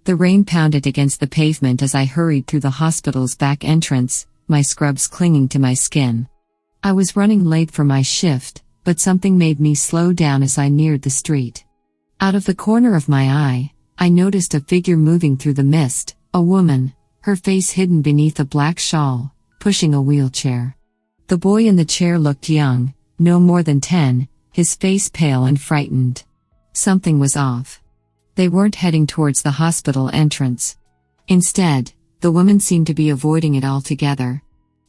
The rain pounded against the pavement as I hurried through the hospital's back entrance, my scrubs clinging to my skin. I was running late for my shift, but something made me slow down as I neared the street. Out of the corner of my eye, I noticed a figure moving through the mist, a woman, her face hidden beneath a black shawl, pushing a wheelchair. The boy in the chair looked young, no more than 10, his face pale and frightened. Something was off. They weren't heading towards the hospital entrance. Instead, the woman seemed to be avoiding it altogether.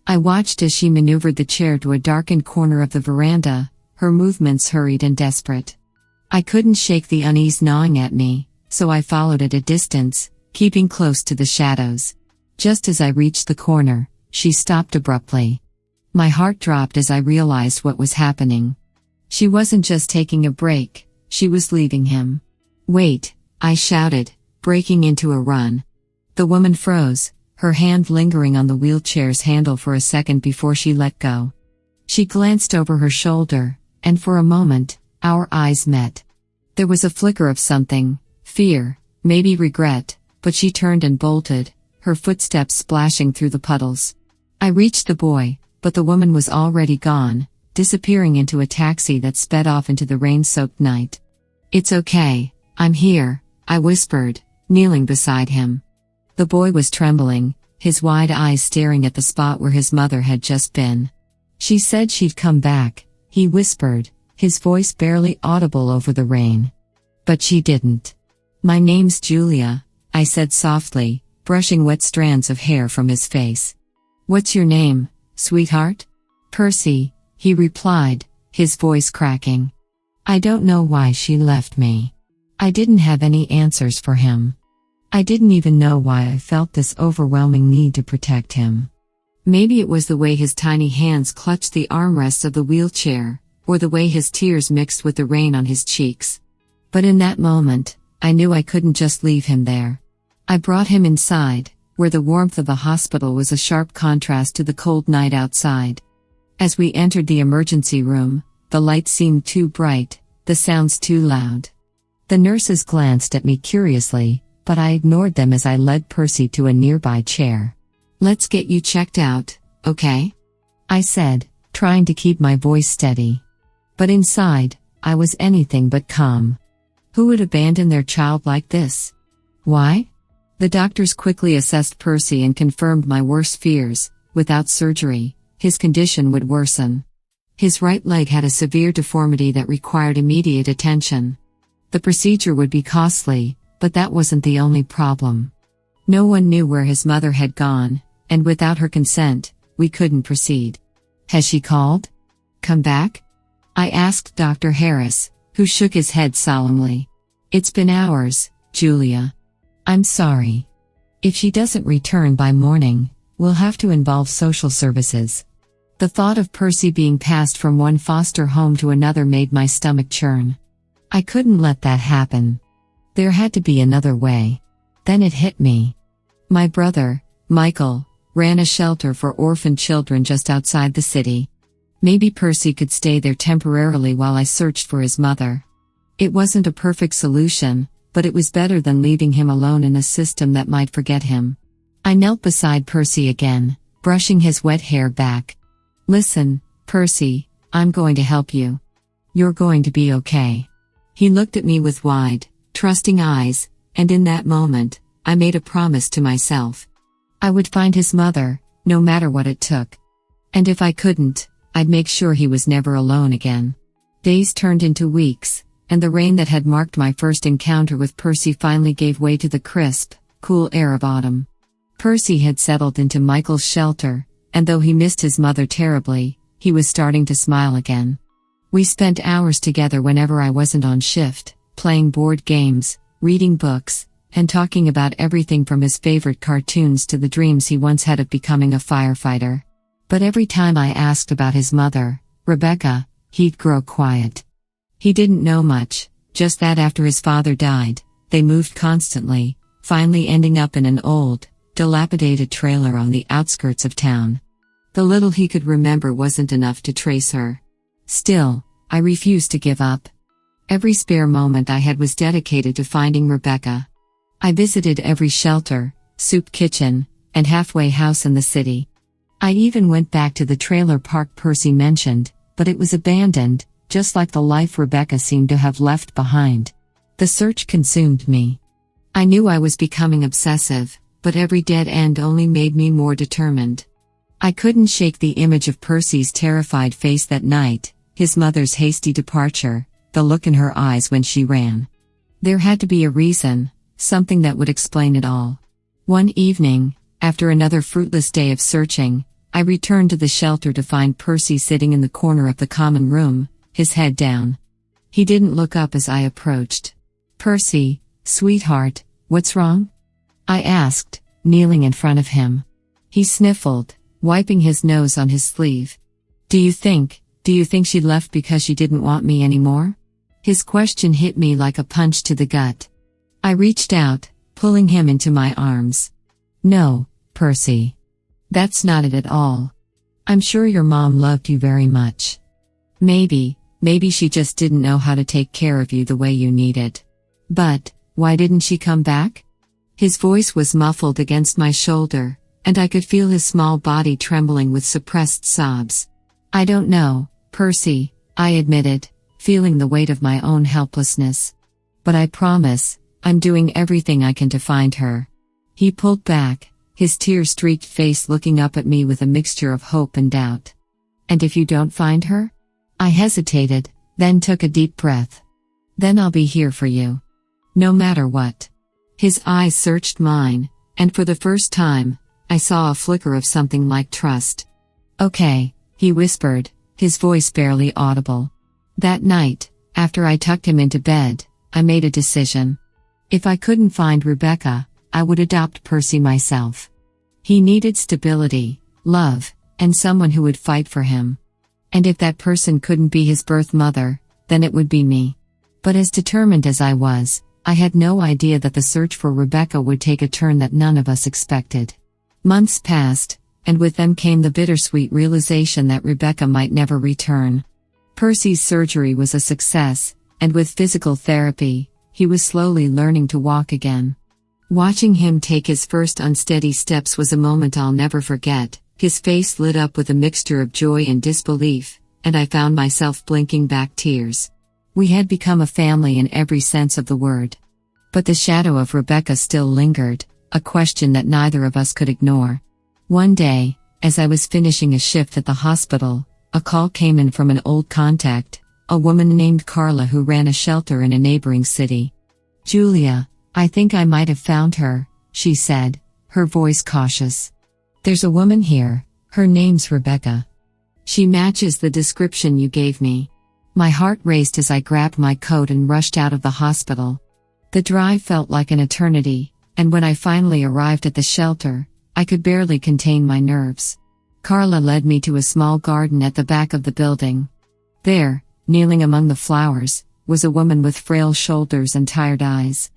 I watched as she maneuvered the chair to a darkened corner of the veranda, her movements hurried and desperate. I couldn't shake the unease gnawing at me, so I followed at a distance, keeping close to the shadows. Just as I reached the corner, she stopped abruptly. My heart dropped as I realized what was happening. She wasn't just taking a break, she was leaving him. "Wait," I shouted, breaking into a run. The woman froze, her hand lingering on the wheelchair's handle for a second before she let go. She glanced over her shoulder, and for a moment, our eyes met. There was a flicker of something, fear, maybe regret, but she turned and bolted, her footsteps splashing through the puddles. I reached the boy, but the woman was already gone, disappearing into a taxi that sped off into the rain-soaked night. "It's okay, I'm here," I whispered, kneeling beside him. The boy was trembling, his wide eyes staring at the spot where his mother had just been. "She said she'd come back," he whispered, his voice barely audible over the rain. "But she didn't." "My name's Julia," I said softly, brushing wet strands of hair from his face. "What's your name, sweetheart?" "Percy," he replied, his voice cracking. I don't know why she left me. I didn't have any answers for him. I didn't even know why I felt this overwhelming need to protect him. Maybe it was the way his tiny hands clutched the armrests of the wheelchair, or the way his tears mixed with the rain on his cheeks. But in that moment, I knew I couldn't just leave him there. I brought him inside, where the warmth of the hospital was a sharp contrast to the cold night outside. As we entered the emergency room, the lights seemed too bright, the sounds too loud. The nurses glanced at me curiously, but I ignored them as I led Percy to a nearby chair. "Let's get you checked out, okay?" I said, trying to keep my voice steady. But inside, I was anything but calm. Who would abandon their child like this? Why? The doctors quickly assessed Percy and confirmed my worst fears. Without surgery, his condition would worsen. His right leg had a severe deformity that required immediate attention. The procedure would be costly, but that wasn't the only problem. No one knew where his mother had gone, and without her consent, we couldn't proceed. "Has she called? Come back?" I asked Dr. Harris, who shook his head solemnly. "It's been hours, Julia. I'm sorry. If she doesn't return by morning, we'll have to involve social services." The thought of Percy being passed from one foster home to another made my stomach churn. I couldn't let that happen. There had to be another way. Then it hit me. My brother, Michael, ran a shelter for orphan children just outside the city. Maybe Percy could stay there temporarily while I searched for his mother. It wasn't a perfect solution, but it was better than leaving him alone in a system that might forget him. I knelt beside Percy again, brushing his wet hair back. "Listen, Percy, I'm going to help you. You're going to be okay." He looked at me with wide, trusting eyes, and in that moment, I made a promise to myself. I would find his mother, no matter what it took. And if I couldn't, I'd make sure he was never alone again. Days turned into weeks, and the rain that had marked my first encounter with Percy finally gave way to the crisp, cool air of autumn. Percy had settled into Michael's shelter, and though he missed his mother terribly, he was starting to smile again. We spent hours together whenever I wasn't on shift, playing board games, reading books, and talking about everything from his favorite cartoons to the dreams he once had of becoming a firefighter. But every time I asked about his mother, Rebecca, he'd grow quiet. He didn't know much, just that after his father died, they moved constantly, finally ending up in an old, dilapidated trailer on the outskirts of town. The little he could remember wasn't enough to trace her. Still, I refused to give up. Every spare moment I had was dedicated to finding Rebecca. I visited every shelter, soup kitchen, and halfway house in the city. I even went back to the trailer park Percy mentioned, but it was abandoned, just like the life Rebecca seemed to have left behind. The search consumed me. I knew I was becoming obsessive, but every dead end only made me more determined. I couldn't shake the image of Percy's terrified face that night, his mother's hasty departure, the look in her eyes when she ran. There had to be a reason, something that would explain it all. One evening, after another fruitless day of searching, I returned to the shelter to find Percy sitting in the corner of the common room, his head down. He didn't look up as I approached. "Percy, sweetheart, what's wrong?" I asked, kneeling in front of him. He sniffled, wiping his nose on his sleeve. Do you think she left because she didn't want me anymore?" His question hit me like a punch to the gut. I reached out, pulling him into my arms. "No, Percy. That's not it at all. I'm sure your mom loved you very much. Maybe she just didn't know how to take care of you the way you needed. But, why didn't she come back?" His voice was muffled against my shoulder, and I could feel his small body trembling with suppressed sobs. "I don't know, Percy," I admitted, feeling the weight of my own helplessness. "But I promise, I'm doing everything I can to find her." He pulled back, his tear-streaked face looking up at me with a mixture of hope and doubt. "And if you don't find her?" I hesitated, then took a deep breath. "Then I'll be here for you. No matter what." His eyes searched mine, and for the first time, I saw a flicker of something like trust. "Okay," he whispered, his voice barely audible. That night, after I tucked him into bed, I made a decision. If I couldn't find Rebecca, I would adopt Percy myself. He needed stability, love, and someone who would fight for him. And if that person couldn't be his birth mother, then it would be me. But as determined as I was, I had no idea that the search for Rebecca would take a turn that none of us expected. Months passed, and with them came the bittersweet realization that Rebecca might never return. Percy's surgery was a success, and with physical therapy, he was slowly learning to walk again. Watching him take his first unsteady steps was a moment I'll never forget. His face lit up with a mixture of joy and disbelief, and I found myself blinking back tears. We had become a family in every sense of the word. But the shadow of Rebecca still lingered, a question that neither of us could ignore. One day, as I was finishing a shift at the hospital, a call came in from an old contact, a woman named Carla who ran a shelter in a neighboring city. "Julia, I think I might have found her," she said, her voice cautious. "There's a woman here, her name's Rebecca. She matches the description you gave me." My heart raced as I grabbed my coat and rushed out of the hospital. The drive felt like an eternity, and when I finally arrived at the shelter, I could barely contain my nerves. Carla led me to a small garden at the back of the building. There, kneeling among the flowers, was a woman with frail shoulders and tired eyes.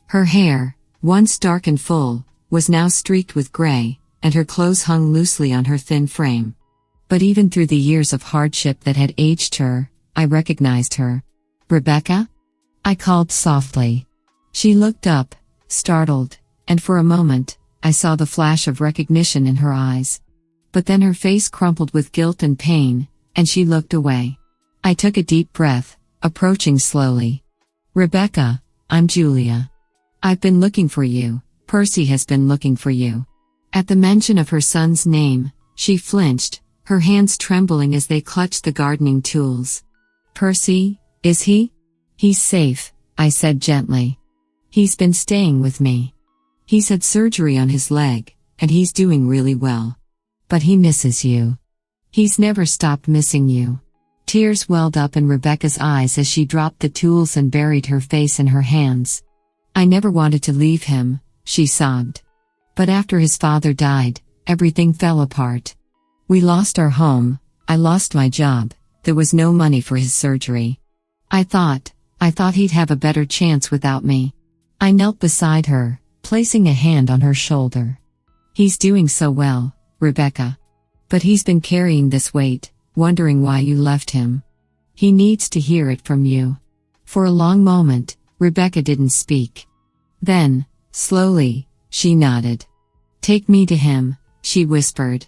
Her hair, once dark and full, was now streaked with gray, and her clothes hung loosely on her thin frame. But even through the years of hardship that had aged her, I recognized her. "Rebecca?" I called softly. She looked up, startled, and for a moment, I saw the flash of recognition in her eyes. But then her face crumpled with guilt and pain, and she looked away. I took a deep breath, approaching slowly. "Rebecca, I'm Julia. I've been looking for you. Percy has been looking for you." At the mention of her son's name, she flinched, her hands trembling as they clutched the gardening tools. "Percy, is he?" "He's safe," I said gently. "He's been staying with me. He's had surgery on his leg, and he's doing really well. But he misses you. He's never stopped missing you." Tears welled up in Rebecca's eyes as she dropped the tools and buried her face in her hands. "I never wanted to leave him," she sobbed. "But after his father died, everything fell apart. We lost our home, I lost my job, there was no money for his surgery. I thought he'd have a better chance without me." I knelt beside her, placing a hand on her shoulder. "He's doing so well, Rebecca. But he's been carrying this weight, wondering why you left him. He needs to hear it from you." For a long moment, Rebecca didn't speak. Then, Slowly, she nodded. "Take me to him," she whispered.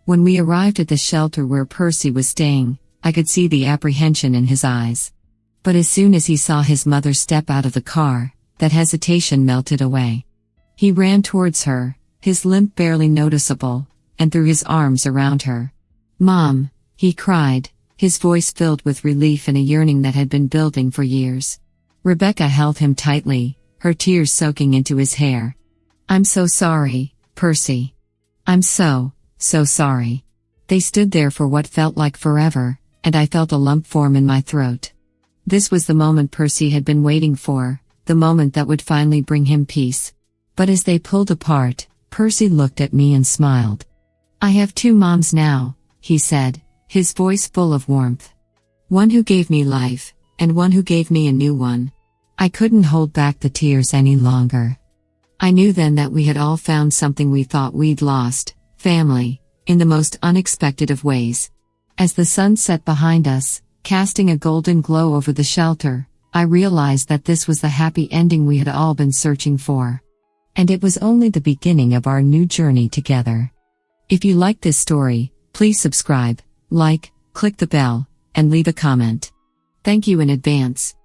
When we arrived at the shelter where Percy was staying, I could see the apprehension in his eyes. But as soon as he saw his mother step out of the car, that hesitation melted away. He ran towards her, his limp barely noticeable, and threw his arms around her. "Mom," he cried, his voice filled with relief and a yearning that had been building for years. Rebecca held him tightly, her tears soaking into his hair. "I'm so sorry, Percy. I'm so sorry." They stood there for what felt like forever, and I felt a lump form in my throat. This was the moment Percy had been waiting for, the moment that would finally bring him peace. But as they pulled apart, Percy looked at me and smiled. "I have two moms now," he said, his voice full of warmth. "One who gave me life, and one who gave me a new one." I couldn't hold back the tears any longer. I knew then that we had all found something we thought we'd lost, family, in the most unexpected of ways. As the sun set behind us, casting a golden glow over the shelter, I realized that this was the happy ending we had all been searching for. And it was only the beginning of our new journey together. If you liked this story, please subscribe, like, click the bell, and leave a comment. Thank you in advance.